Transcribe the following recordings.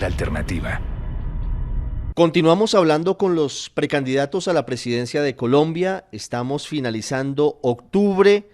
la alternativa. Continuamos hablando con los precandidatos a la presidencia de Colombia. Estamos finalizando octubre,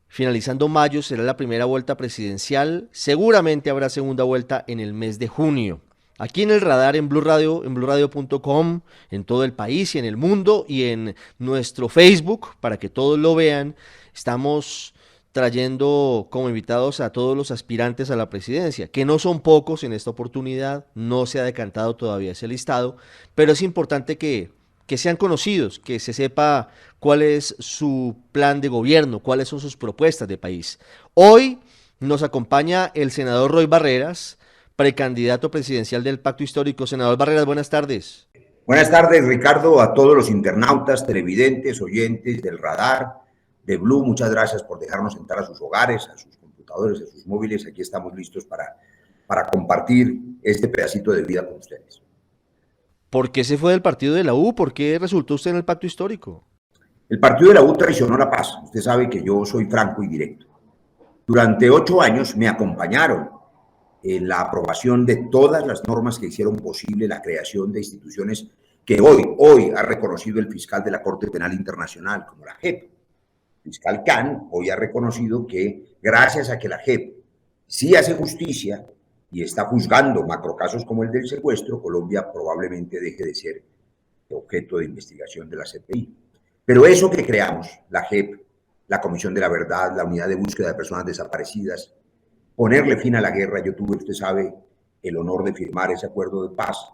finalizando mayo, será la primera vuelta presidencial. Seguramente habrá segunda vuelta en el mes de junio. Aquí en el radar, en Blue Radio, en bluradio.com, en todo el país y en el mundo, y en nuestro Facebook, para que todos lo vean, estamos trayendo como invitados a todos los aspirantes a la presidencia, que no son pocos en esta oportunidad, no se ha decantado todavía ese listado, pero es importante que sean conocidos, que se sepa cuál es su plan de gobierno, cuáles son sus propuestas de país. Hoy nos acompaña el senador Roy Barreras, precandidato presidencial del Pacto Histórico. Senador Barreras, buenas tardes. Buenas tardes, Ricardo, a todos los internautas, televidentes, oyentes del radar, de Blue. Muchas gracias por dejarnos entrar a sus hogares, a sus computadores, a sus móviles. Aquí estamos listos para compartir este pedacito de vida con ustedes. ¿Por qué se fue del partido de la U? ¿Por qué resultó usted en el Pacto Histórico? El partido de la U traicionó la paz. Usted sabe que yo soy franco y directo. Durante 8 años me acompañaron en la aprobación de todas las normas que hicieron posible la creación de instituciones que hoy ha reconocido el fiscal de la Corte Penal Internacional, como la JEP. El fiscal Khan hoy ha reconocido que gracias a que la JEP sí hace justicia y está juzgando macrocasos como el del secuestro, Colombia probablemente deje de ser objeto de investigación de la CPI. Pero eso que creamos, la JEP, la Comisión de la Verdad, la Unidad de Búsqueda de Personas Desaparecidas, ponerle fin a la guerra, yo tuve, usted sabe, el honor de firmar ese acuerdo de paz,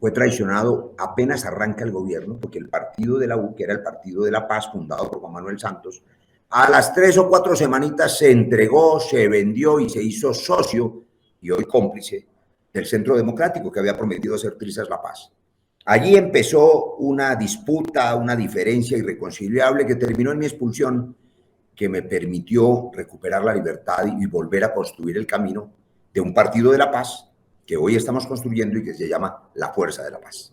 fue traicionado apenas arranca el gobierno, porque el partido de la U, que era el Partido de la Paz, fundado por Juan Manuel Santos, a las 3 o 4 semanitas se entregó, se vendió y se hizo socio, y hoy cómplice, del Centro Democrático, que había prometido hacer trizas la paz. Allí empezó una disputa, una diferencia irreconciliable que terminó en mi expulsión, que me permitió recuperar la libertad y volver a construir el camino de un partido de la paz que hoy estamos construyendo y que se llama la Fuerza de la Paz.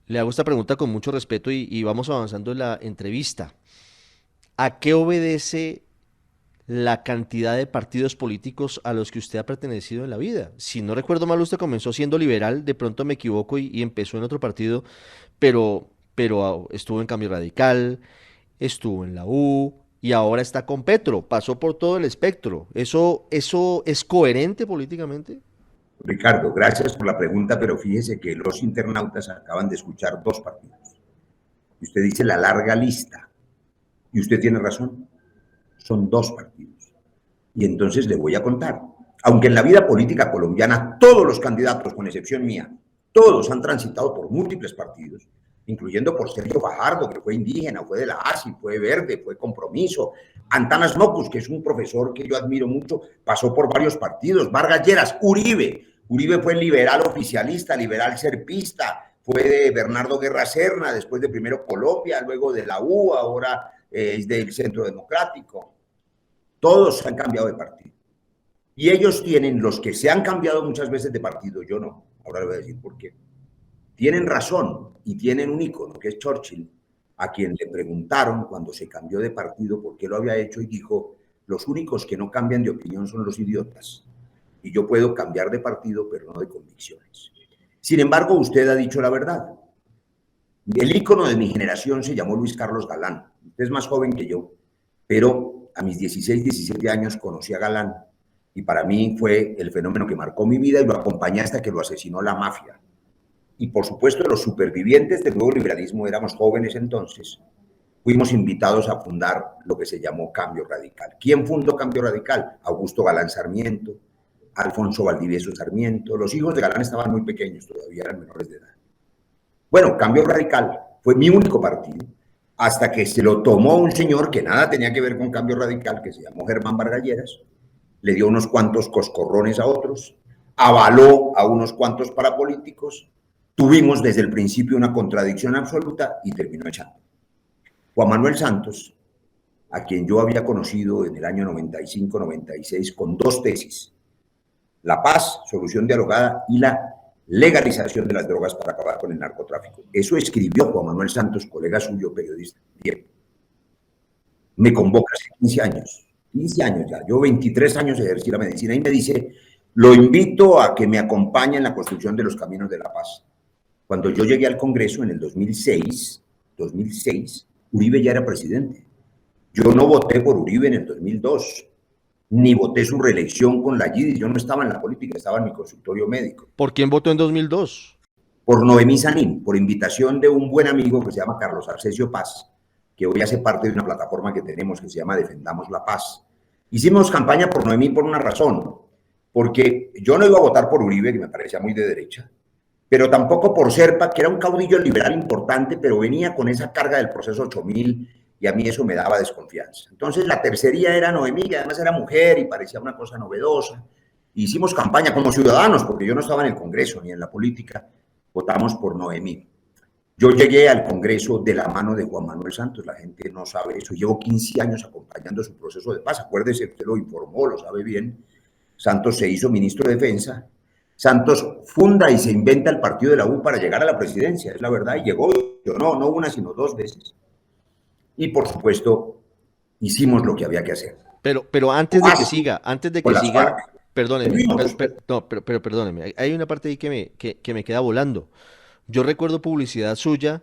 Le hago esta pregunta con mucho respeto y vamos avanzando en la entrevista. ¿A qué obedece la cantidad de partidos políticos a los que usted ha pertenecido en la vida? Si no recuerdo mal, usted comenzó siendo liberal, de pronto me equivoco y empezó en otro partido, pero estuvo en Cambio Radical, estuvo en la U y ahora está con Petro, pasó por todo el espectro. ¿Eso es coherente políticamente? Ricardo, gracias por la pregunta, pero fíjese que los internautas acaban de escuchar 2 partidos. Y usted dice la larga lista, y usted tiene razón, son 2 partidos. Y entonces le voy a contar. Aunque en la vida política colombiana todos los candidatos, con excepción mía, todos han transitado por múltiples partidos, incluyendo por Sergio Fajardo, que fue indígena, fue de la ASI, fue Verde, fue Compromiso. Antanas Mocus, que es un profesor que yo admiro mucho, pasó por varios partidos. Vargas Lleras, Uribe fue liberal oficialista, liberal serpista, fue de Bernardo Guerra Serna, después de primero Colombia, luego de la U, ahora es del Centro Democrático. Todos han cambiado de partido. Y ellos tienen, los que se han cambiado muchas veces de partido, yo no, ahora le voy a decir por qué. Tienen razón y tienen un ícono, que es Churchill, a quien le preguntaron cuando se cambió de partido por qué lo había hecho y dijo, los únicos que no cambian de opinión son los idiotas. Y yo puedo cambiar de partido, pero no de convicciones. Sin embargo, usted ha dicho la verdad. El ícono de mi generación se llamó Luis Carlos Galán. Usted es más joven que yo, pero a mis 16, 17 años conocí a Galán y para mí fue el fenómeno que marcó mi vida y lo acompañé hasta que lo asesinó la mafia. Y por supuesto, los supervivientes del nuevo liberalismo, éramos jóvenes entonces, fuimos invitados a fundar lo que se llamó Cambio Radical. ¿Quién fundó Cambio Radical? Augusto Galán Sarmiento, Alfonso Valdivieso Sarmiento. Los hijos de Galán estaban muy pequeños, todavía eran menores de edad. Bueno, Cambio Radical fue mi único partido, hasta que se lo tomó un señor que nada tenía que ver con Cambio Radical, que se llamó Germán Vargas Lleras, le dio unos cuantos coscorrones a otros, avaló a unos cuantos parapolíticos, tuvimos desde el principio una contradicción absoluta y terminó echando. Juan Manuel Santos, a quien yo había conocido en el año 95-96 con 2 tesis, la paz, solución dialogada, y la legalización de las drogas para acabar con el narcotráfico. Eso escribió Juan Manuel Santos, colega suyo, periodista. Bien. Me convoca hace 15 años ya, yo 23 años ejercí la medicina y me dice, Lo invito a que me acompañe en la construcción de los caminos de la paz. Cuando yo llegué al Congreso en el 2006, Uribe ya era presidente. Yo no voté por Uribe en el 2002, ni voté su reelección con la GIDI. Yo no estaba en la política, estaba en mi consultorio médico. ¿Por quién votó en 2002? Por Noemí Sanín, por invitación de un buen amigo que se llama Carlos Arcesio Paz, que hoy hace parte de una plataforma que tenemos que se llama Defendamos la Paz. Hicimos campaña por Noemí por una razón, porque yo no iba a votar por Uribe, que me parecía muy de derecha, pero tampoco por Serpa, que era un caudillo liberal importante, pero venía con esa carga del proceso 8000 y a mí eso me daba desconfianza. Entonces la tercería era Noemí, que además era mujer y parecía una cosa novedosa. Hicimos campaña como ciudadanos, porque yo no estaba en el Congreso ni en la política, votamos por Noemí. Yo llegué al Congreso de la mano de Juan Manuel Santos, la gente no sabe eso. Llevo 15 años acompañando su proceso de paz. Acuérdese, usted lo informó, lo sabe bien. Santos se hizo ministro de Defensa. Santos funda y se inventa el partido de la U para llegar a la presidencia, es la verdad, y llegó, no una, sino 2 veces. Y por supuesto, hicimos lo que había que hacer. Pero antes de que siga, perdóneme, pero perdóneme, hay una parte ahí que me queda volando. Yo recuerdo publicidad suya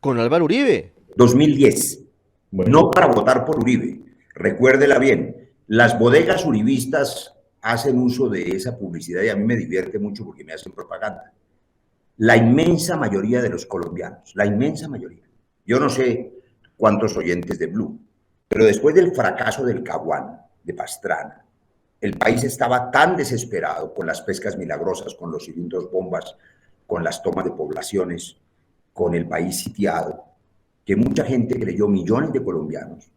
con Álvaro Uribe. 2010, bueno, no para votar por Uribe, recuérdela bien, las bodegas uribistas hacen uso de esa publicidad y a mí me divierte mucho porque me hacen propaganda. La inmensa mayoría de los colombianos, la inmensa mayoría, yo no sé cuántos oyentes de Blue, pero después del fracaso del Caguán, de Pastrana, el país estaba tan desesperado con las pescas milagrosas, con los cilindros bombas, con las tomas de poblaciones, con el país sitiado, que mucha gente creyó, millones de colombianos,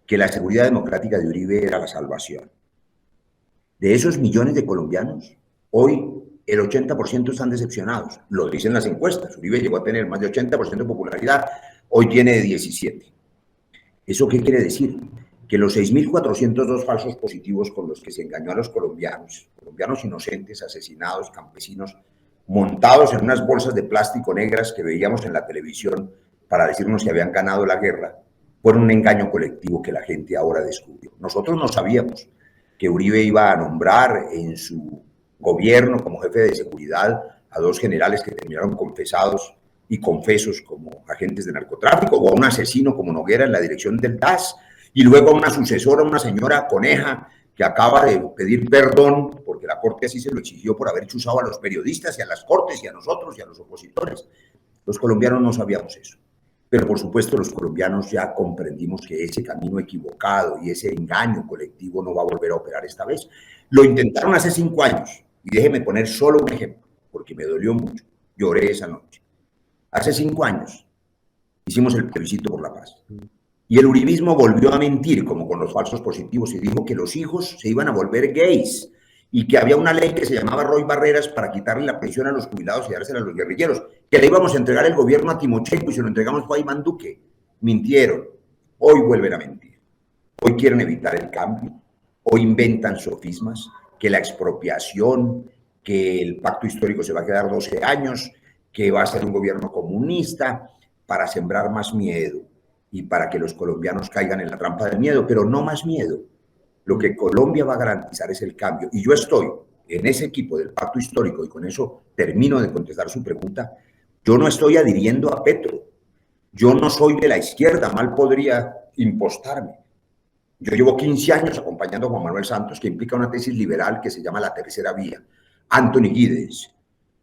que la seguridad democrática de Uribe era la salvación. De esos millones de colombianos, hoy el 80% están decepcionados. Lo dicen las encuestas. Uribe llegó a tener más de 80% de popularidad, hoy tiene 17%. ¿Eso qué quiere decir? Que los 6.402 falsos positivos con los que se engañó a los colombianos inocentes, asesinados, campesinos, montados en unas bolsas de plástico negras que veíamos en la televisión para decirnos que habían ganado la guerra, fueron un engaño colectivo que la gente ahora descubrió. Nosotros no sabíamos que Uribe iba a nombrar en su gobierno como jefe de seguridad a 2 generales que terminaron confesados y confesos como agentes de narcotráfico, o a un asesino como Noguera en la dirección del DAS, y luego a una sucesora, una señora Coneja, que acaba de pedir perdón, porque la Corte así se lo exigió por haber chuzado a los periodistas y a las Cortes y a nosotros y a los opositores. Los colombianos no sabíamos eso. Pero por supuesto los colombianos ya comprendimos que ese camino equivocado y ese engaño colectivo no va a volver a operar esta vez. Lo intentaron hace 5 años, y déjeme poner solo un ejemplo, porque me dolió mucho, lloré esa noche. Hace 5 años hicimos el plebiscito por la paz, y el uribismo volvió a mentir, como con los falsos positivos, y dijo que los hijos se iban a volver gays, y que había una ley que se llamaba Roy Barreras para quitarle la pensión a los jubilados y dársela a los guerrilleros, que le íbamos a entregar el gobierno a Timochenko y se lo entregamos a Iván Duque. Mintieron. Hoy vuelven a mentir. Hoy quieren evitar el cambio. Hoy inventan sofismas, que la expropiación, que el pacto histórico se va a quedar 12 años, que va a ser un gobierno comunista, para sembrar más miedo y para que los colombianos caigan en la trampa del miedo, pero no más miedo. Lo que Colombia va a garantizar es el cambio. Y yo estoy en ese equipo del pacto histórico, y con eso termino de contestar su pregunta. Yo no estoy adhiriendo a Petro. Yo no soy de la izquierda, mal podría impostarme. Yo llevo 15 años acompañando a Juan Manuel Santos, que implica una tesis liberal que se llama la tercera vía. Anthony Giddens,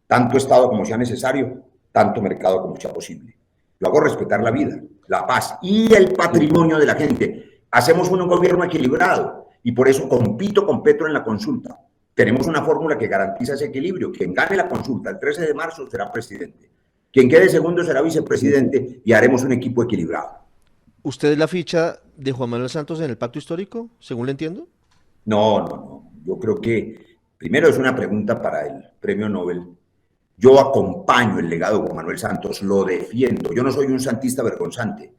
tanto Estado como sea necesario, tanto mercado como sea posible. Yo hago respetar la vida, la paz y el patrimonio de la gente. Hacemos un gobierno equilibrado. Y por eso compito con Petro en la consulta. Tenemos una fórmula que garantiza ese equilibrio. Quien gane la consulta el 13 de marzo será presidente. Quien quede segundo será vicepresidente y haremos un equipo equilibrado. ¿Usted es la ficha de Juan Manuel Santos en el pacto histórico, según le entiendo? No. Yo creo que primero es una pregunta para el premio Nobel. Yo acompaño el legado de Juan Manuel Santos, lo defiendo. Yo no soy un santista vergonzante.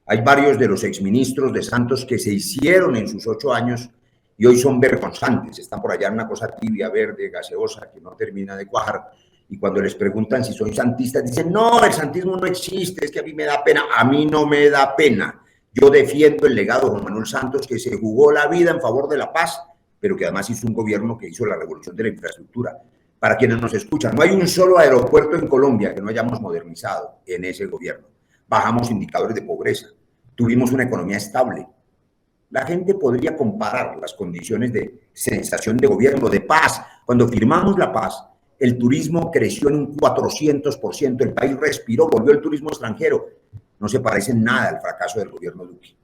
Hay varios de los exministros de Santos que se hicieron en sus 8 años y hoy son vergonzantes. Están por allá en una cosa tibia, verde, gaseosa, que no termina de cuajar. Y cuando les preguntan si son santistas, dicen, no, el santismo no existe, es que a mí me da pena. A mí no me da pena. Yo defiendo el legado de Juan Manuel Santos, que se jugó la vida en favor de la paz, pero que además hizo un gobierno que hizo la revolución de la infraestructura. Para quienes nos escuchan, no hay un solo aeropuerto en Colombia que no hayamos modernizado en ese gobierno. Bajamos indicadores de pobreza, tuvimos una economía estable. La gente podría comparar las condiciones de sensación de gobierno, de paz. Cuando firmamos la paz, el turismo creció en un 400%, el país respiró, volvió el turismo extranjero. No se parece en nada al fracaso del gobierno Duque.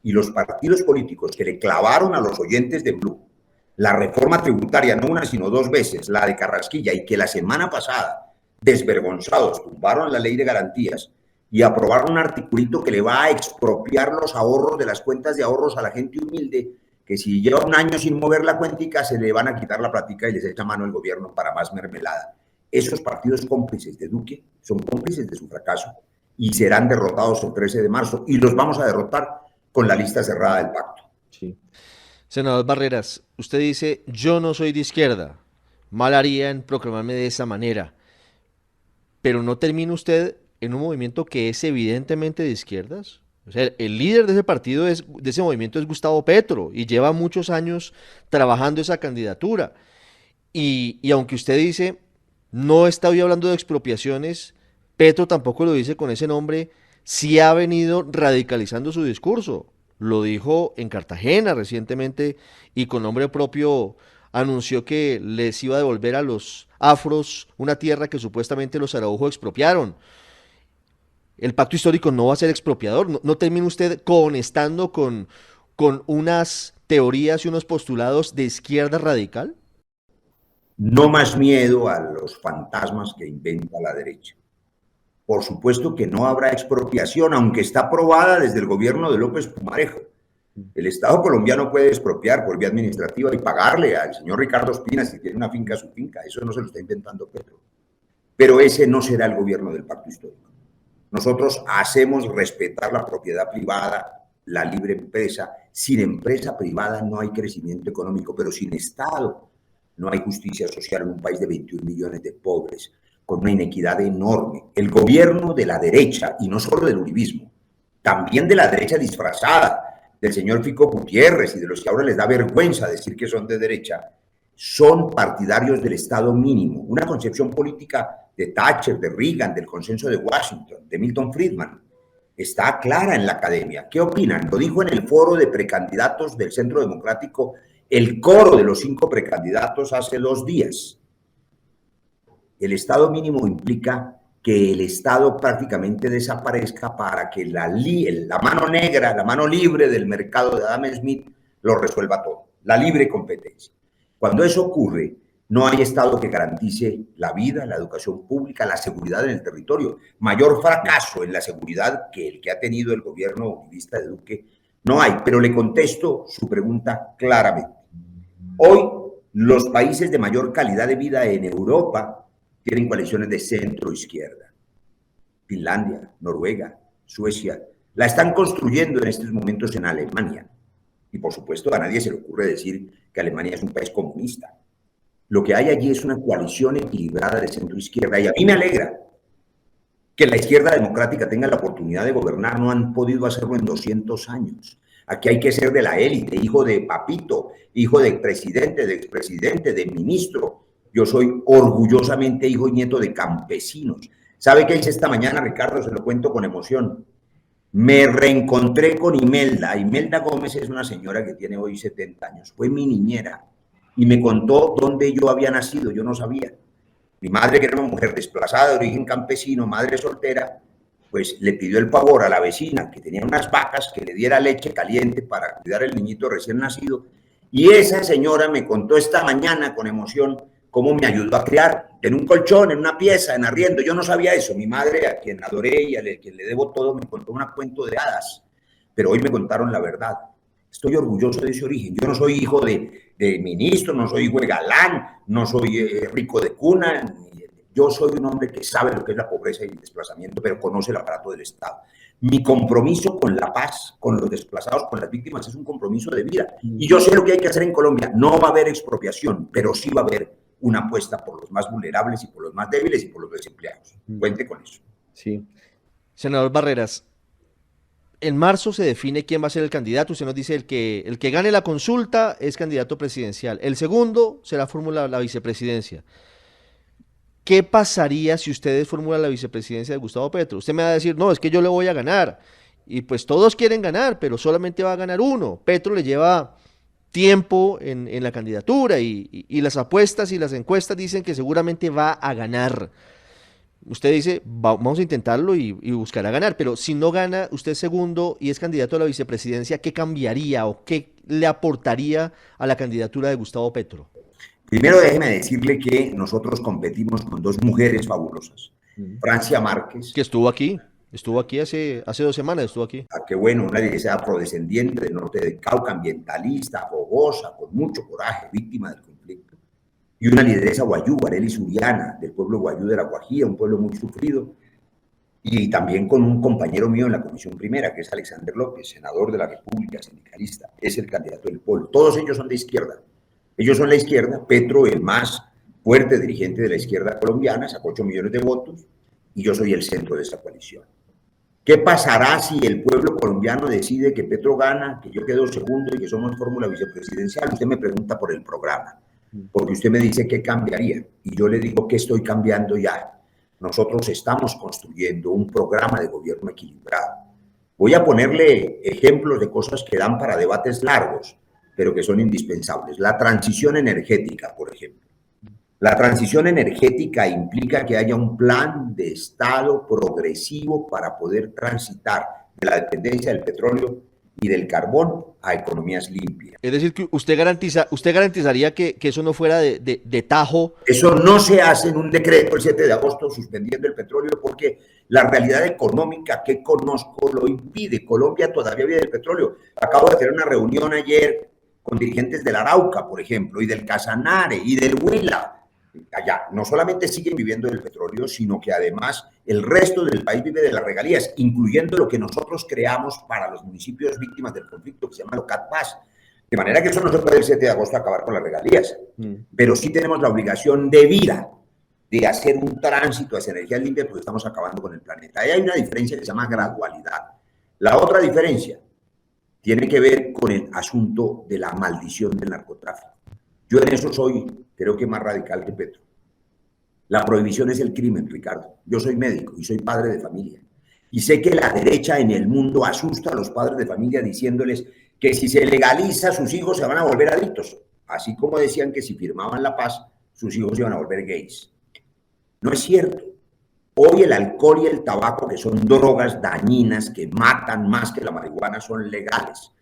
Y los partidos políticos que le clavaron a los oyentes de Blue la reforma tributaria, no una sino dos veces, la de Carrasquilla, y que la semana pasada, desvergonzados, tumbaron la ley de garantías y aprobaron un articulito que le va a expropiar los ahorros de las cuentas de ahorros a la gente humilde, que si lleva un año sin mover la cuentica, se le van a quitar la plática y les echa mano el gobierno para más mermelada. Esos partidos cómplices de Duque son cómplices de su fracaso y serán derrotados el 13 de marzo, y los vamos a derrotar con la lista cerrada del pacto. Sí. Senador Barreras, usted dice, yo no soy de izquierda, mal haría en proclamarme de esa manera, pero ¿no termina usted en un movimiento que es evidentemente de izquierdas? O sea, el líder de ese partido, de ese movimiento, es Gustavo Petro y lleva muchos años trabajando esa candidatura. Y aunque usted dice, no está hoy hablando de expropiaciones, Petro tampoco lo dice con ese nombre, sí ha venido radicalizando su discurso. Lo dijo en Cartagena recientemente y con nombre propio anunció que les iba a devolver a los afros una tierra que supuestamente los Araujo expropiaron. El pacto histórico no va a ser expropiador. ¿No termina usted conectando con unas teorías y unos postulados de izquierda radical? No más miedo a los fantasmas que inventa la derecha. Por supuesto que no habrá expropiación, aunque está aprobada desde el gobierno de López Pumarejo. El Estado colombiano puede expropiar por vía administrativa y pagarle al señor Ricardo Ospina si tiene una finca a su finca. Eso no se lo está inventando Petro. Pero ese no será el gobierno del pacto histórico. Nosotros hacemos respetar la propiedad privada, la libre empresa. Sin empresa privada no hay crecimiento económico, pero sin Estado no hay justicia social en un país de 21 millones de pobres, con una inequidad enorme. El gobierno de la derecha, y no solo del uribismo, también de la derecha disfrazada, del señor Fico Gutiérrez y de los que ahora les da vergüenza decir que son de derecha, son partidarios del Estado mínimo, una concepción política de Thatcher, de Reagan, del consenso de Washington, de Milton Friedman. Está clara en la academia. ¿Qué opinan? Lo dijo en el foro de precandidatos del Centro Democrático, el coro de los 5 precandidatos hace 2 días. El Estado mínimo implica que el Estado prácticamente desaparezca para que la mano negra, la mano libre del mercado de Adam Smith lo resuelva todo, la libre competencia. Cuando eso ocurre, no hay Estado que garantice la vida, la educación pública, la seguridad en el territorio. Mayor fracaso en la seguridad que el que ha tenido el gobierno uribista de Duque no hay, pero le contesto su pregunta claramente. Hoy, los países de mayor calidad de vida en Europa tienen coaliciones de centro-izquierda. Finlandia, Noruega, Suecia, la están construyendo en estos momentos en Alemania. Y por supuesto a nadie se le ocurre decir que Alemania es un país comunista. Lo que hay allí es una coalición equilibrada de centro-izquierda, y a mí me alegra que la izquierda democrática tenga la oportunidad de gobernar. No han podido hacerlo en 200 años. Aquí hay que ser de la élite, hijo de papito, hijo de presidente, de expresidente, de ministro. Yo soy orgullosamente hijo y nieto de campesinos. ¿Sabe qué hice esta mañana, Ricardo? Se lo cuento con emoción. Me reencontré con Imelda. Imelda Gómez es una señora que tiene hoy 70 años. Fue mi niñera y me contó dónde yo había nacido. Yo no sabía. Mi madre, que era una mujer desplazada de origen campesino, madre soltera, pues le pidió el favor a la vecina, que tenía unas vacas, que le diera leche caliente para cuidar al niñito recién nacido. Y esa señora me contó esta mañana con emoción cómo me ayudó a criar, en un colchón, en una pieza, en arriendo. Yo no sabía eso. Mi madre, a quien adoré y a quien le debo todo, me contó un cuento de hadas, pero hoy me contaron la verdad. Estoy orgulloso de ese origen. Yo no soy hijo de ministro, no soy hijo de galán, no soy rico de cuna. Yo soy un hombre que sabe lo que es la pobreza y el desplazamiento, pero conoce el aparato del Estado. Mi compromiso con la paz, con los desplazados, con las víctimas, es un compromiso de vida. Y yo sé lo que hay que hacer en Colombia. No va a haber expropiación, pero sí va a haber una apuesta por los más vulnerables y por los más débiles y por los desempleados. Cuente con eso. Sí. Senador Barreras, en marzo se define quién va a ser el candidato. Usted nos dice el que gane la consulta es candidato presidencial. El segundo será fórmula la vicepresidencia. ¿Qué pasaría si ustedes formulan la vicepresidencia de Gustavo Petro? Usted me va a decir, no, es que yo le voy a ganar. Y pues todos quieren ganar, pero solamente va a ganar uno. Petro le lleva tiempo en la candidatura y las apuestas y las encuestas dicen que seguramente va a ganar. Usted dice, vamos a intentarlo y buscará ganar, pero si no gana usted segundo y es candidato a la vicepresidencia, ¿qué cambiaría o qué le aportaría a la candidatura de Gustavo Petro? Primero déjeme decirle que nosotros competimos con dos mujeres fabulosas. Francia Márquez. Que estuvo aquí hace 2 semanas, estuvo aquí. Qué bueno, una iglesia afrodescendiente del norte de Cauca, ambientalista, fogosa, con mucho coraje, víctima del conflicto. Y una lideresa guayú, Arely Suriana, del pueblo guayú de La Guajira, un pueblo muy sufrido. Y también con un compañero mío en la Comisión Primera, que es Alexander López, senador de la República, sindicalista. Es el candidato del Polo. Todos ellos son de izquierda. Ellos son la izquierda. Petro, el más fuerte dirigente de la izquierda colombiana, sacó 8 millones de votos y yo soy el centro de esta coalición. ¿Qué pasará si el pueblo colombiano decide que Petro gana, que yo quedo segundo y que somos fórmula vicepresidencial? Usted me pregunta por el programa, porque usted me dice qué cambiaría y yo le digo que estoy cambiando ya. Nosotros estamos construyendo un programa de gobierno equilibrado. Voy a ponerle ejemplos de cosas que dan para debates largos, pero que son indispensables. La transición energética, por ejemplo. La transición energética implica que haya un plan de Estado progresivo para poder transitar de la dependencia del petróleo y del carbón a economías limpias. Es decir, que usted garantizaría que eso no fuera de tajo. Eso no se hace en un decreto el 7 de agosto suspendiendo el petróleo porque la realidad económica que conozco lo impide. Colombia todavía vive del petróleo. Acabo de tener una reunión ayer con dirigentes del Arauca, por ejemplo, y del Casanare y del Huila. Allá no solamente siguen viviendo del petróleo, sino que además el resto del país vive de las regalías, incluyendo lo que nosotros creamos para los municipios víctimas del conflicto, que se llama Locat Paz. De manera que eso no se puede el 7 de agosto acabar con las regalías, pero sí tenemos la obligación de vida de hacer un tránsito hacia energías limpias porque estamos acabando con el planeta. Ahí hay una diferencia que se llama gradualidad. La otra diferencia tiene que ver con el asunto de la maldición del narcotráfico. Yo en eso soy, creo que más radical que Petro. La prohibición es el crimen, Ricardo. Yo soy médico y soy padre de familia. Y sé que la derecha en el mundo asusta a los padres de familia diciéndoles que si se legaliza sus hijos se van a volver adictos. Así como decían que si firmaban la paz, sus hijos se iban a volver gays. No es cierto. Hoy el alcohol y el tabaco, que son drogas dañinas que matan más que la marihuana, son legales.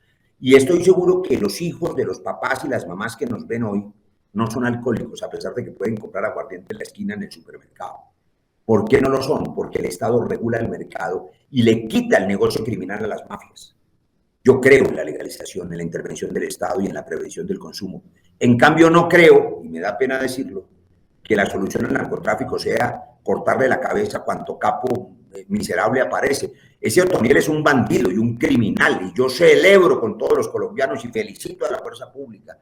Y estoy seguro que los hijos de los papás y las mamás que nos ven hoy no son alcohólicos, a pesar de que pueden comprar aguardiente en la esquina en el supermercado. ¿Por qué no lo son? Porque el Estado regula el mercado y le quita el negocio criminal a las mafias. Yo creo en la legalización, en la intervención del Estado y en la prevención del consumo. En cambio, no creo, y me da pena decirlo, que la solución al narcotráfico sea cortarle la cabeza a cuanto capo miserable aparece. Ese Otoniel es un bandido y un criminal, y yo celebro con todos los colombianos y felicito a la fuerza pública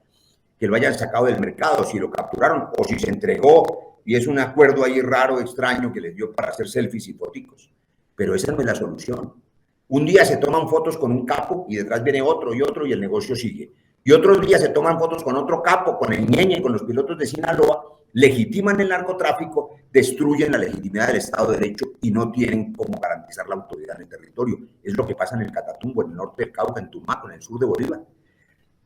que lo hayan sacado del mercado, si lo capturaron o si se entregó, y es un acuerdo ahí raro, extraño, que les dio para hacer selfies y foticos. Pero esa no es la solución. Un día se toman fotos con un capo y detrás viene otro y el negocio sigue. Y otros días se toman fotos con otro capo, con el Ñeñe, con los pilotos de Sinaloa, legitiman el narcotráfico, destruyen la legitimidad del Estado de Derecho y no tienen cómo garantizar la autoridad en el territorio. Es lo que pasa en el Catatumbo, en el norte del Cauca, en Tumaco, en el sur de Bolívar.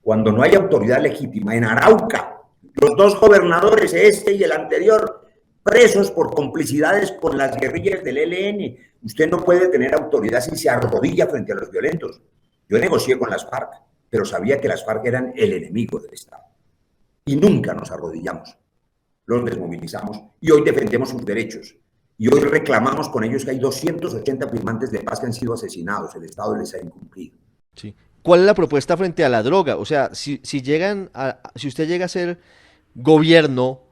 Cuando no hay autoridad legítima, en Arauca, los dos gobernadores, este y el anterior, presos por complicidades con las guerrillas del ELN. Usted no puede tener autoridad si se arrodilla frente a los violentos. Yo negocié con las FARC, pero sabía que las FARC eran el enemigo del Estado. Y nunca nos arrodillamos. Los desmovilizamos y hoy defendemos sus derechos. Y hoy reclamamos con ellos que hay 280 firmantes de paz que han sido asesinados. El Estado les ha incumplido. Sí. ¿Cuál es la propuesta frente a la droga? O sea, si usted llega a ser gobierno,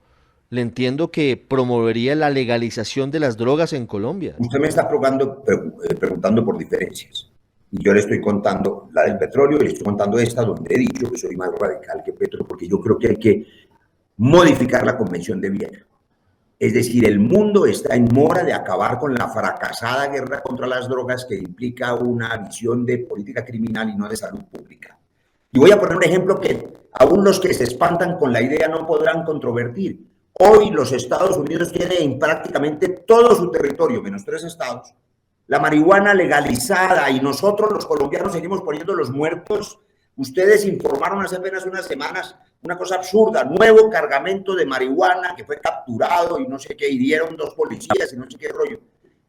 le entiendo que promovería la legalización de las drogas en Colombia. Usted me está preguntando por diferencias. Y yo le estoy contando la del petróleo y le estoy contando esta donde he dicho que soy más radical que Petro, porque yo creo que hay que modificar la Convención de Viena. Es decir, el mundo está en mora de acabar con la fracasada guerra contra las drogas que implica una visión de política criminal y no de salud pública. Y voy a poner un ejemplo que aún los que se espantan con la idea no podrán controvertir. Hoy los Estados Unidos tienen en prácticamente todo su territorio, menos 3 estados, la marihuana legalizada, y nosotros los colombianos seguimos poniendo los muertos. Ustedes informaron hace apenas unas semanas una cosa absurda, nuevo cargamento de marihuana que fue capturado y no sé qué, hirieron 2 policías y no sé qué rollo.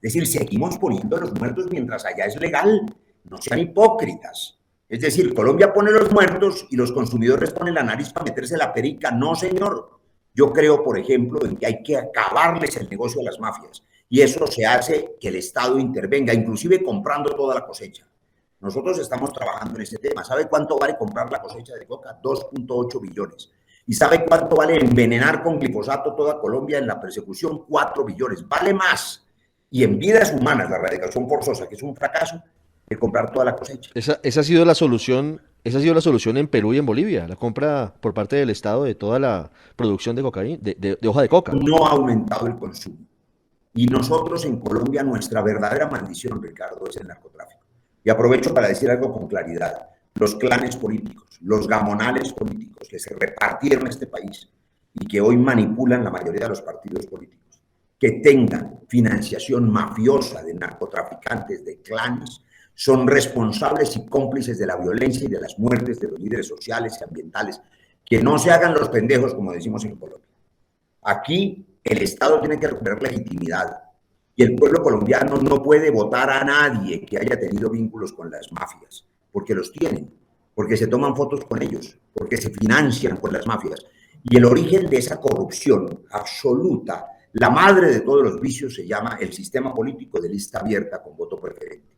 Es decir, seguimos poniendo los muertos mientras allá es legal, no sean hipócritas. Es decir, Colombia pone los muertos y los consumidores ponen la nariz para meterse la perica. No, señor. Yo creo, por ejemplo, en que hay que acabarles el negocio a las mafias. Y eso se hace que el Estado intervenga, inclusive comprando toda la cosecha. Nosotros estamos trabajando en ese tema. ¿Sabe cuánto vale comprar la cosecha de coca? 2.8 billones. ¿Y sabe cuánto vale envenenar con glifosato toda Colombia en la persecución? 4 billones. Vale más. Y en vidas humanas, la erradicación forzosa, que es un fracaso, de comprar toda la cosecha. Esa ha sido la solución. Esa ha sido la solución en Perú y en Bolivia, la compra por parte del Estado de toda la producción de cocaína, de hoja de coca. No ha aumentado el consumo. Y nosotros en Colombia, nuestra verdadera maldición, Ricardo, es el narcotráfico. Y aprovecho para decir algo con claridad. Los clanes políticos, los gamonales políticos que se repartieron este país y que hoy manipulan la mayoría de los partidos políticos, que tengan financiación mafiosa de narcotraficantes, de clanes, son responsables y cómplices de la violencia y de las muertes de los líderes sociales y ambientales. Que no se hagan los pendejos, como decimos en Colombia. Aquí el Estado tiene que recuperar legitimidad y el pueblo colombiano no puede votar a nadie que haya tenido vínculos con las mafias, porque los tienen, porque se toman fotos con ellos, porque se financian con las mafias. Y el origen de esa corrupción absoluta, la madre de todos los vicios, se llama el sistema político de lista abierta con voto preferente.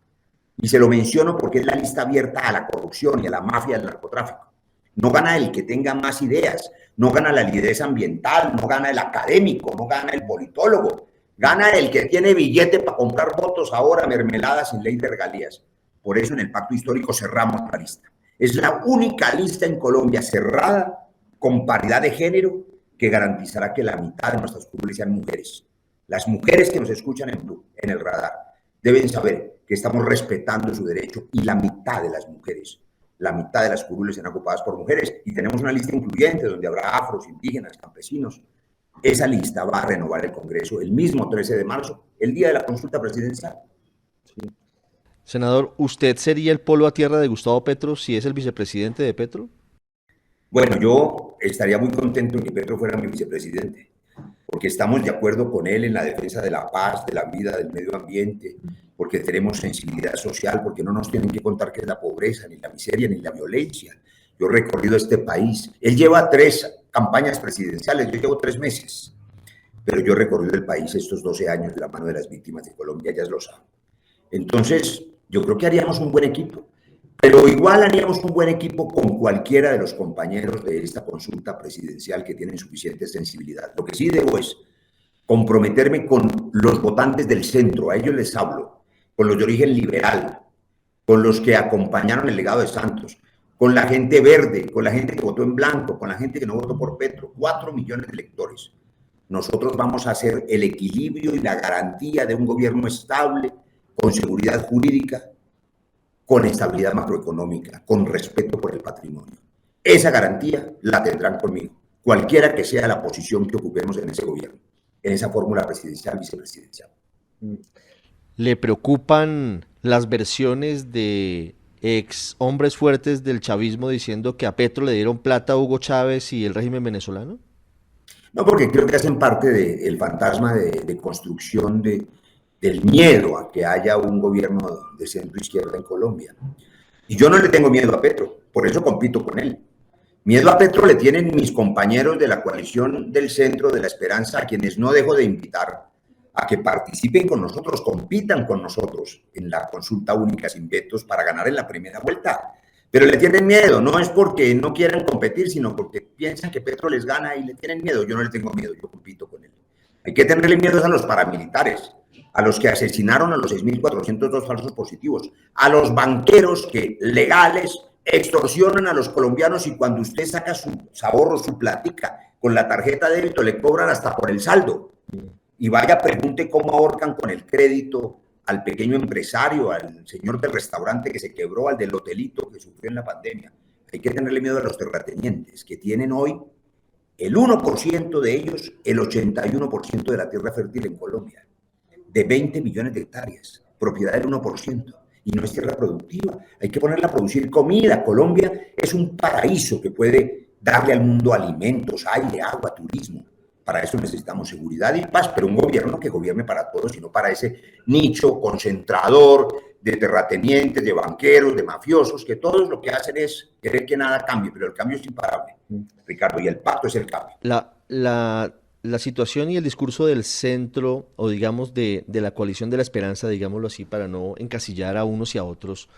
Y se lo menciono porque es la lista abierta a la corrupción y a la mafia del narcotráfico. No gana el que tenga más ideas, no gana la lideresa ambiental, no gana el académico, no gana el politólogo, gana el que tiene billete para comprar votos ahora, mermeladas sin ley de regalías. Por eso en el pacto histórico cerramos la lista. Es la única lista en Colombia cerrada con paridad de género que garantizará que la mitad de nuestras curules sean mujeres. Las mujeres que nos escuchan en el radar deben saber que estamos respetando su derecho y la mitad de las mujeres, la mitad de las curules serán ocupadas por mujeres y tenemos una lista incluyente donde habrá afros, indígenas, campesinos. Esa lista va a renovar el Congreso el mismo 13 de marzo, el día de la consulta presidencial. Sí. Senador, ¿usted sería el polo a tierra de Gustavo Petro si es el vicepresidente de Petro? Bueno, yo estaría muy contento en que Petro fuera mi vicepresidente, porque estamos de acuerdo con él en la defensa de la paz, de la vida, del medio ambiente, porque tenemos sensibilidad social, porque no nos tienen que contar qué es la pobreza, ni la miseria, ni la violencia. Yo he recorrido este país. Él lleva 3 campañas presidenciales, yo llevo 3 meses, pero yo he recorrido el país estos 12 años de la mano de las víctimas de Colombia, ya lo saben. Entonces, yo creo que haríamos un buen equipo, pero igual haríamos un buen equipo con cualquiera de los compañeros de esta consulta presidencial que tienen suficiente sensibilidad. Lo que sí debo es comprometerme con los votantes del centro, a ellos les hablo, con los de origen liberal, con los que acompañaron el legado de Santos, con la gente verde, con la gente que votó en blanco, con la gente que no votó por Petro, 4 millones de electores. Nosotros vamos a hacer el equilibrio y la garantía de un gobierno estable, con seguridad jurídica, con estabilidad macroeconómica, con respeto por el patrimonio. Esa garantía la tendrán conmigo, cualquiera que sea la posición que ocupemos en ese gobierno, en esa fórmula presidencial, vicepresidencial. ¿Le preocupan las versiones de ex hombres fuertes del chavismo diciendo que a Petro le dieron plata a Hugo Chávez y el régimen venezolano? No, porque creo que hacen parte del fantasma de construcción del miedo a que haya un gobierno de centro-izquierda en Colombia. Y yo no le tengo miedo a Petro, por eso compito con él. Miedo a Petro le tienen mis compañeros de la coalición del Centro de la Esperanza, a quienes no dejo de invitar a que participen con nosotros, compitan con nosotros en la consulta única sin vetos para ganar en la primera vuelta. Pero le tienen miedo, no es porque no quieran competir, sino porque piensan que Petro les gana y le tienen miedo. Yo no le tengo miedo, yo compito con él. Hay que tenerle miedo a los paramilitares, a los que asesinaron a los 6.402 falsos positivos, a los banqueros que legales extorsionan a los colombianos y cuando usted saca su ahorro, su plática con la tarjeta de débito le cobran hasta por el saldo. Y vaya, pregunte cómo ahorcan con el crédito al pequeño empresario, al señor del restaurante que se quebró, al del hotelito que sufrió en la pandemia. Hay que tenerle miedo a los terratenientes, que tienen hoy el 1% de ellos, el 81% de la tierra fértil en Colombia, de 20 millones de hectáreas, propiedad del 1%, y no es tierra productiva. Hay que ponerla a producir comida. Colombia es un paraíso que puede darle al mundo alimentos, aire, agua, turismo. Para eso necesitamos seguridad y paz, pero un gobierno que gobierne para todos, sino para ese nicho concentrador de terratenientes, de banqueros, de mafiosos, que todos lo que hacen es querer que nada cambie, pero el cambio es imparable, Ricardo, y el pacto es el cambio. La situación y el discurso del centro, o digamos de la coalición de la esperanza, digámoslo así, para no encasillar a unos y a otros,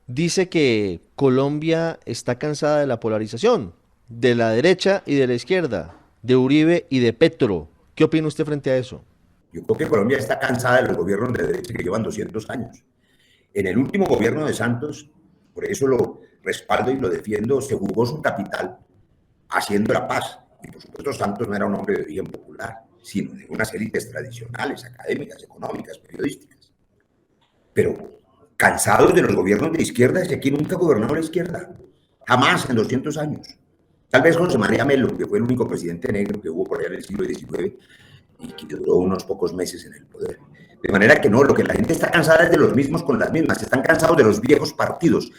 dice que Colombia está cansada de la polarización, de la derecha y de la izquierda, de Uribe y de Petro. ¿Qué opina usted frente a eso? Yo creo que Colombia está cansada de los gobiernos de derecha que llevan 200 años. En el último gobierno de Santos, por eso lo respaldo y lo defiendo, se jugó su capital haciendo la paz. Y por supuesto Santos no era un hombre de origen popular, sino de unas élites tradicionales, académicas, económicas, periodísticas. Pero cansados de los gobiernos de izquierda, es que aquí nunca gobernó la izquierda. Jamás en 200 años. Tal vez José María Melo, que fue el único presidente negro que hubo por allá en el siglo XIX y que duró unos pocos meses en el poder. De manera que no, lo que la gente está cansada es de los mismos con las mismas, están cansados de los viejos partidos.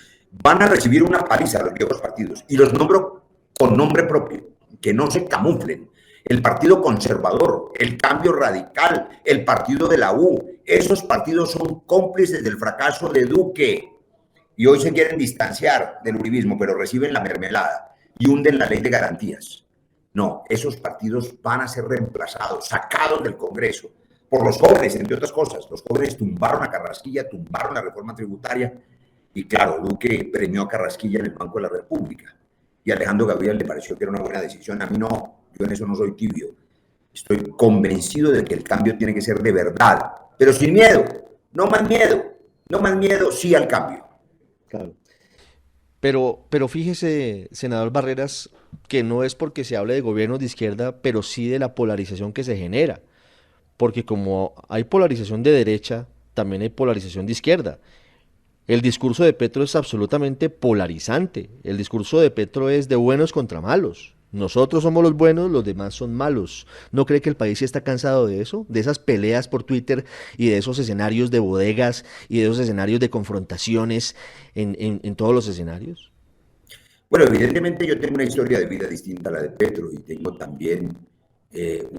Van a recibir una paliza los viejos partidos y los nombro con nombre propio, que no se camuflen. El Partido Conservador, el Cambio Radical, el Partido de la U, esos partidos son cómplices del fracaso de Duque y hoy se quieren distanciar del uribismo, pero reciben la mermelada y hunden la ley de garantías. No, esos partidos van a ser reemplazados, sacados del Congreso, por los jóvenes, entre otras cosas. Los jóvenes tumbaron a Carrasquilla, tumbaron la reforma tributaria y claro, Duque premió a Carrasquilla en el Banco de la República y a Alejandro Gaviria le pareció que era una buena decisión. A mí no, yo en eso no soy tibio. Estoy convencido de que el cambio tiene que ser de verdad, pero sin miedo, no más miedo, no más miedo, sí al cambio. Claro. Pero fíjese, senador Barreras, que no es porque se hable de gobiernos de izquierda, pero sí de la polarización que se genera. Porque como hay polarización de derecha, también hay polarización de izquierda. El discurso de Petro es absolutamente polarizante. El discurso de Petro es de buenos contra malos. Nosotros somos los buenos, los demás son malos. ¿No cree que el país sí está cansado de eso? De esas peleas por Twitter y de esos escenarios de bodegas y de esos escenarios de confrontaciones en todos los escenarios. Bueno, evidentemente yo tengo una historia de vida distinta a la de Petro y tengo también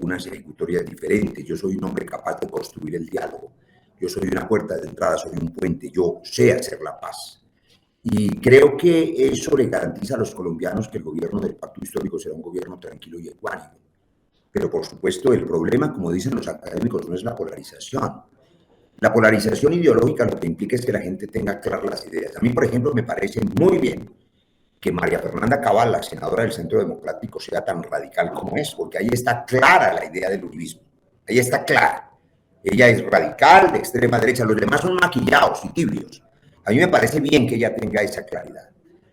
unas ejecutorias diferentes. Yo soy un hombre capaz de construir el diálogo. Yo soy una puerta de entrada, soy un puente. Yo sé hacer la paz. Y creo que eso le garantiza a los colombianos que el gobierno del pacto histórico será un gobierno tranquilo y ecuánime. Pero por supuesto el problema, como dicen los académicos, no es la polarización. La polarización ideológica lo que implica es que la gente tenga claras las ideas. A mí, por ejemplo, me parece muy bien que María Fernanda Cabal, la senadora del Centro Democrático, sea tan radical como es, porque ahí está clara la idea del uribismo. Ahí está clara. Ella es radical, de extrema derecha, los demás son maquillados y tibios. A mí me parece bien que ella tenga esa claridad.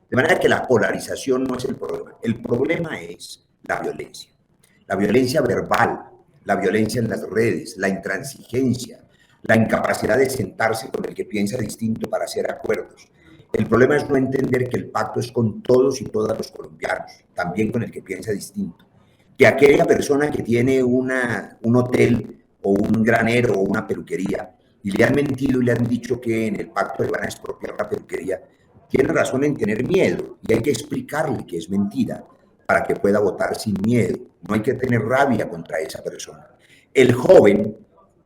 De manera que la polarización no es el problema. El problema es la violencia. La violencia verbal, la violencia en las redes, la intransigencia, la incapacidad de sentarse con el que piensa distinto para hacer acuerdos. El problema es no entender que el pacto es con todos y todas los colombianos, también con el que piensa distinto. Que aquella persona que tiene un hotel o un granero o una peluquería y le han mentido y le han dicho que en el pacto le van a expropiar la peluquería, tiene razón en tener miedo y hay que explicarle que es mentira para que pueda votar sin miedo. No hay que tener rabia contra esa persona. El joven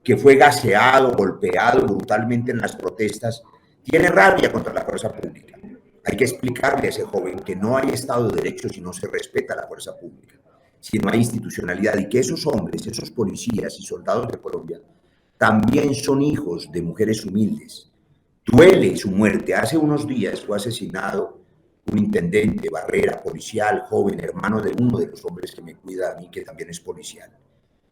que fue gaseado, golpeado brutalmente en las protestas, tiene rabia contra la fuerza pública. Hay que explicarle a ese joven que no hay Estado de Derecho si no se respeta la fuerza pública, si no hay institucionalidad, y que esos hombres, esos policías y soldados de Colombia también son hijos de mujeres humildes. Duele su muerte. Hace unos días fue asesinado un intendente, Barrera, policial, joven, hermano de uno de los hombres que me cuida a mí, que también es policial.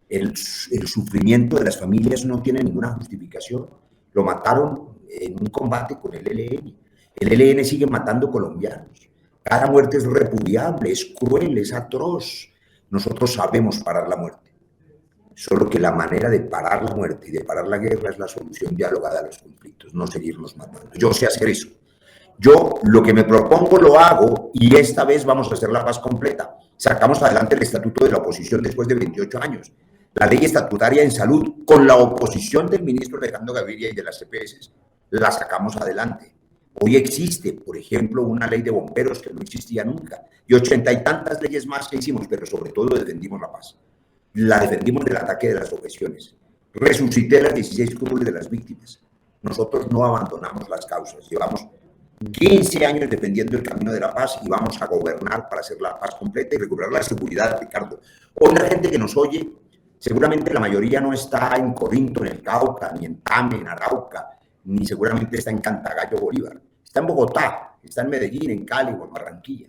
El sufrimiento de las familias no tiene ninguna justificación. Lo mataron en un combate con el ELN. El ELN sigue matando colombianos. Cada muerte es repudiable, es cruel, es atroz. Nosotros sabemos parar la muerte. Solo que la manera de parar la muerte y de parar la guerra es la solución dialogada a los conflictos, no seguirnos matando. Yo sé hacer eso. Yo lo que me propongo lo hago y esta vez vamos a hacer la paz completa. Sacamos adelante el estatuto de la oposición después de 28 años. La ley estatutaria en salud, con la oposición del ministro Alejandro Gaviria y de las CPS, la sacamos adelante. Hoy existe, por ejemplo, una ley de bomberos que no existía nunca. Y 80 y tantas leyes más que hicimos, pero sobre todo defendimos la paz. La defendimos del ataque de las objeciones. Resucité las 16 cúpulas de las víctimas. Nosotros no abandonamos las causas. Llevamos 15 años defendiendo el camino de la paz y vamos a gobernar para hacer la paz completa y recuperar la seguridad, Ricardo. Hoy la gente que nos oye, seguramente la mayoría no está en Corinto, en el Cauca, ni en Tame, en Arauca, ni seguramente está en Cantagallo, Bolívar. Está en Bogotá, está en Medellín, en Cali o en Barranquilla.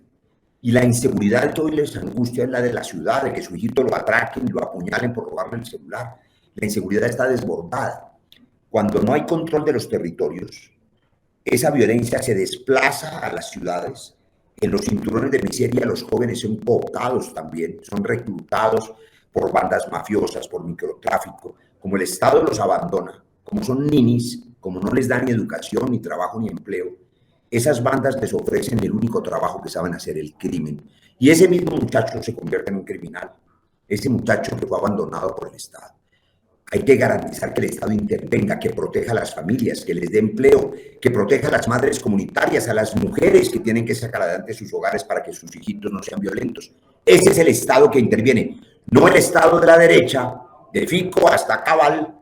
Y la inseguridad que hoy les angustia es la de la ciudad, de que su hijito lo atraquen y lo apuñalen por robarle el celular. La inseguridad está desbordada. Cuando no hay control de los territorios, esa violencia se desplaza a las ciudades. En los cinturones de miseria los jóvenes son cooptados también, son reclutados por bandas mafiosas, por microtráfico. Como el Estado los abandona, como son ninis, como no les dan ni educación, ni trabajo, ni empleo, esas bandas les ofrecen el único trabajo que saben hacer, el crimen. Y ese mismo muchacho se convierte en un criminal. Ese muchacho que fue abandonado por el Estado. Hay que garantizar que el Estado intervenga, que proteja a las familias, que les dé empleo, que proteja a las madres comunitarias, a las mujeres que tienen que sacar adelante sus hogares para que sus hijitos no sean violentos. Ese es el Estado que interviene, no el Estado de la derecha, de Fico hasta Cabal,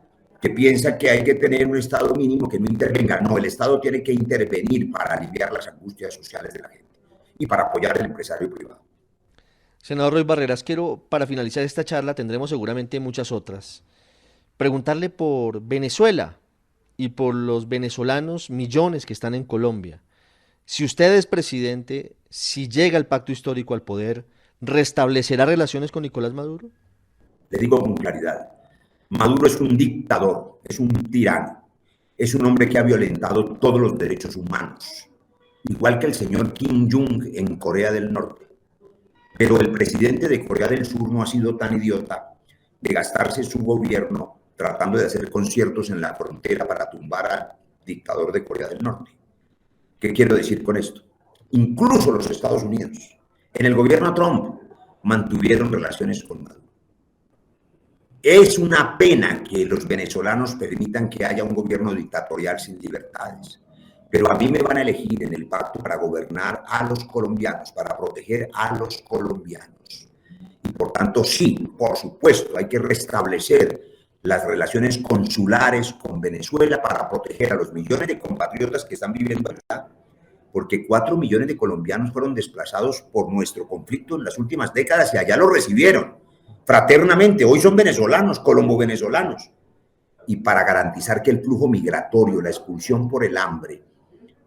que piensa que hay que tener un Estado mínimo que no intervenga. No, el Estado tiene que intervenir para aliviar las angustias sociales de la gente y para apoyar al empresario privado. Senador Roy Barreras, quiero, para finalizar esta charla, tendremos seguramente muchas otras, preguntarle por Venezuela y por los venezolanos, millones que están en Colombia. Si usted es presidente, si llega el pacto histórico al poder, ¿restablecerá relaciones con Nicolás Maduro? Le digo con claridad, Maduro es un dictador, es un tirano, es un hombre que ha violentado todos los derechos humanos, igual que el señor Kim Jong en Corea del Norte. Pero el presidente de Corea del Sur no ha sido tan idiota de gastarse su gobierno tratando de hacer conciertos en la frontera para tumbar al dictador de Corea del Norte. ¿Qué quiero decir con esto? Incluso los Estados Unidos, en el gobierno Trump, mantuvieron relaciones con Maduro. Es una pena que los venezolanos permitan que haya un gobierno dictatorial sin libertades, pero a mí me van a elegir en el pacto para gobernar a los colombianos, para proteger a los colombianos. Y por tanto, sí, por supuesto, hay que restablecer las relaciones consulares con Venezuela para proteger a los millones de compatriotas que están viviendo allá, porque 4 millones de colombianos fueron desplazados por nuestro conflicto en las últimas décadas y allá lo recibieron fraternamente. Hoy son venezolanos, colombo-venezolanos. Y para garantizar que el flujo migratorio, la expulsión por el hambre,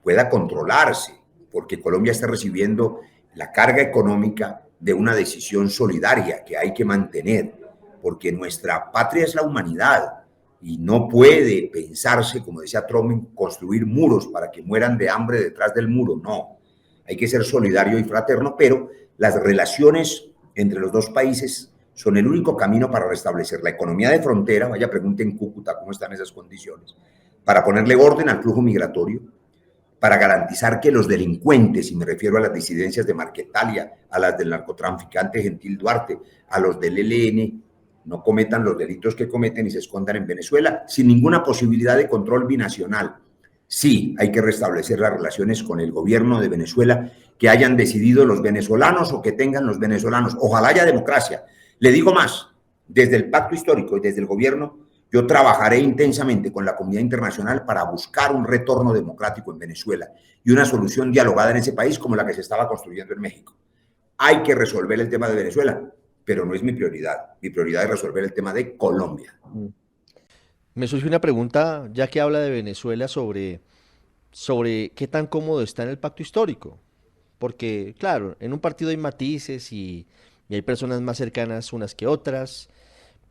pueda controlarse, porque Colombia está recibiendo la carga económica de una decisión solidaria que hay que mantener, porque nuestra patria es la humanidad y no puede pensarse, como decía Trump, en construir muros para que mueran de hambre detrás del muro. No, hay que ser solidario y fraterno, pero las relaciones entre los dos países son el único camino para restablecer la economía de frontera. Vaya, pregunten en Cúcuta cómo están esas condiciones, para ponerle orden al flujo migratorio, para garantizar que los delincuentes, y me refiero a las disidencias de Marquetalia, a las del narcotraficante Gentil Duarte, a los del ELN, no cometan los delitos que cometen y se escondan en Venezuela, sin ninguna posibilidad de control binacional. Sí, hay que restablecer las relaciones con el gobierno de Venezuela que hayan decidido los venezolanos o que tengan los venezolanos. Ojalá haya democracia. Le digo más, desde el pacto histórico y desde el gobierno, yo trabajaré intensamente con la comunidad internacional para buscar un retorno democrático en Venezuela y una solución dialogada en ese país como la que se estaba construyendo en México. Hay que resolver el tema de Venezuela, pero no es mi prioridad. Mi prioridad es resolver el tema de Colombia. Me surge una pregunta, ya que habla de Venezuela, sobre qué tan cómodo está en el pacto histórico. Porque, claro, en un partido hay matices y hay personas más cercanas unas que otras.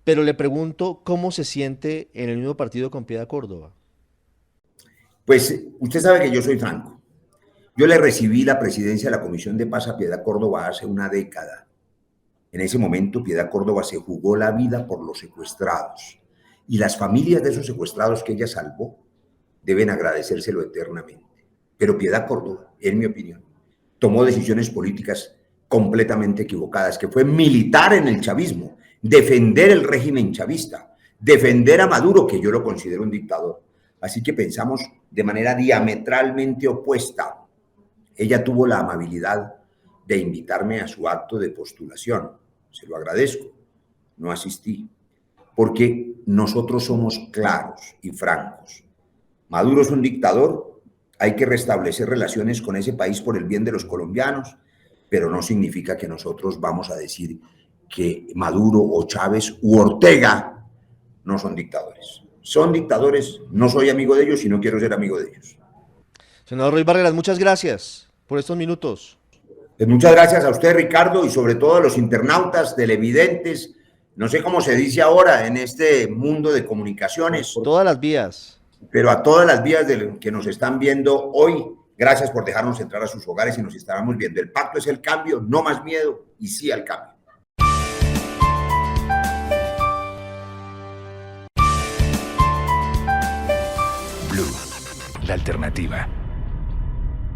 Pero le pregunto cómo se siente en el mismo partido con Piedad Córdoba. Pues usted sabe que yo soy franco. Yo le recibí la presidencia de la Comisión de Paz a Piedad Córdoba hace una década, En ese momento, Piedad Córdoba se jugó la vida por los secuestrados. Y las familias de esos secuestrados que ella salvó deben agradecérselo eternamente. Pero Piedad Córdoba, en mi opinión, tomó decisiones políticas completamente equivocadas, que fue militar en el chavismo, defender el régimen chavista, defender a Maduro, que yo lo considero un dictador. Así que pensamos de manera diametralmente opuesta. Ella tuvo la amabilidad de invitarme a su acto de postulación. Se lo agradezco. No asistí, porque nosotros somos claros y francos. Maduro es un dictador, hay que restablecer relaciones con ese país por el bien de los colombianos, pero no significa que nosotros vamos a decir que Maduro o Chávez u Ortega no son dictadores. Son dictadores, no soy amigo de ellos y no quiero ser amigo de ellos. Senador Roy Barreras, muchas gracias por estos minutos. Pues muchas gracias a usted, Ricardo, y sobre todo a los internautas, televidentes, no sé cómo se dice ahora en este mundo de comunicaciones. Por todas las vías. Pero a todas las vías que nos están viendo hoy, gracias por dejarnos entrar a sus hogares y nos estaremos viendo. El pacto es el cambio, no más miedo y sí al cambio. Blue, la alternativa.